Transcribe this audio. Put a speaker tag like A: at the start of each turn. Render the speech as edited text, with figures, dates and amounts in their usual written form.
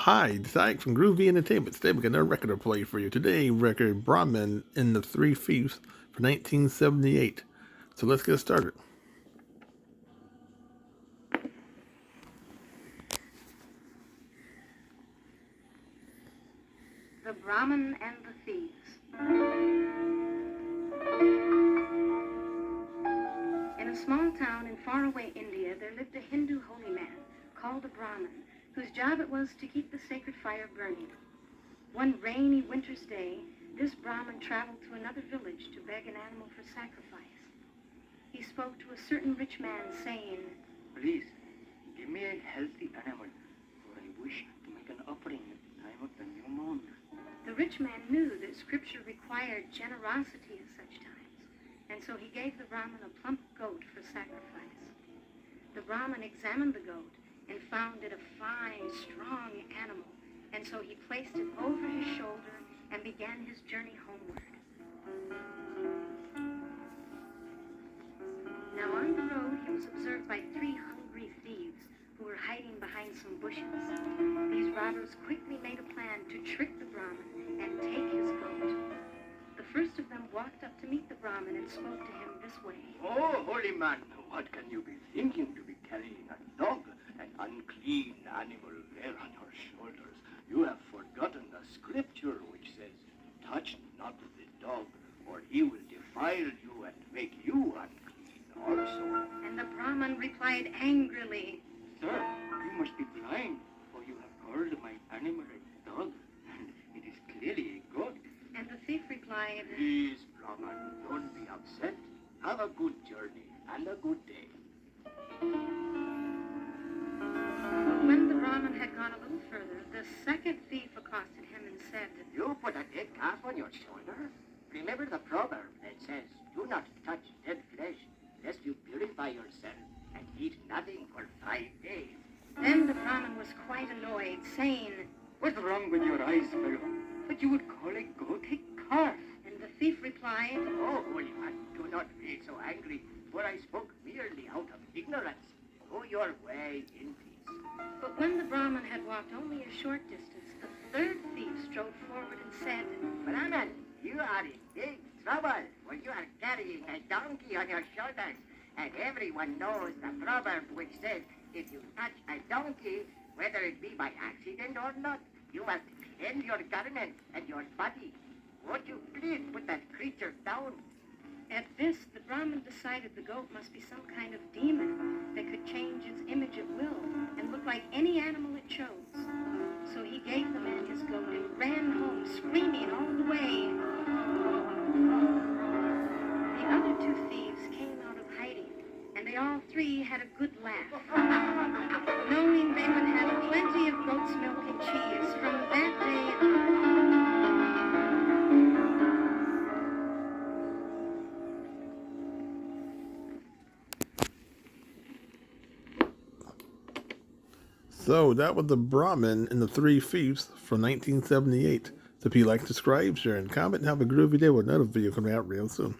A: Hi, it's Ike from Groovy Entertainment. Today we got another record to play for you. Today, record Brahman and the Three Thieves for 1978. So let's get started.
B: The Brahman and the Thieves. In a small town in faraway India, there lived a Hindu holy man called a Brahman, whose job it was to keep the sacred fire burning. One rainy winter's day, this Brahman traveled to another village to beg an animal for sacrifice. He spoke to a certain rich man, saying,
C: "Please, give me a healthy animal, for I wish to make an offering at the time of the new moon."
B: The rich man knew that Scripture required generosity at such times, and so he gave the Brahman a plump goat for sacrifice. The Brahman examined the goat and found it a fine, strong animal, and so he placed it over his shoulder and began his journey homeward. Now on the road he was observed by 3 hungry thieves who were hiding behind some bushes. These robbers quickly made a plan to trick the Brahman and take his goat. The first of them walked up to meet the Brahman and spoke to him this way.
C: "Oh, holy man, what can you be thinking to be carrying a dog, an unclean animal there on your shoulders? You have forgotten the scripture which says, 'Touch not the dog, or he will defile you and make you unclean also.'"
B: And the Brahman replied angrily,
C: "Sir, you must be blind, for you have called my animal a dog, and it is clearly a goat."
B: And the thief replied,
C: "Please, Brahman, don't be upset. Have a good journey and a good day."
B: But when the Brahman had gone a little further, the second thief accosted him and said,
C: "You put a dead calf on your shoulder? Remember the proverb that says, 'Do not touch dead flesh, lest you purify yourself and eat nothing for 5 days.'"
B: Then the Brahman was quite annoyed, saying,
C: "What's wrong with your eyes, fellow, that you would call a goat a calf?"
B: and the thief replied,
C: "Oh, holy man, do not be so angry, for I spoke merely out of ignorance. Go your way in peace."
B: But when the Brahman had walked only a short distance, a third thief strode forward and said,
C: "Brahman, you are in big trouble, for you are carrying a donkey on your shoulders, and everyone knows the proverb which says, 'If you touch a donkey, whether it be by accident or not, you must cleanse your garments and your body. Won't you please put that creature down?'"
B: At this, the Brahman decided the goat must be some kind of demon that could change its image at will and look like any animal it chose. So he gave the man his goat and ran home, screaming all the way. The other 2 thieves came out of hiding, and they all 3 had a good laugh, knowing they would have plenty of goat's milk and cheese from that day on.
A: So that was the Brahman and the Three Thieves from 1978. So if you like, subscribe, share, and comment, and have a groovy day with another video coming out real soon.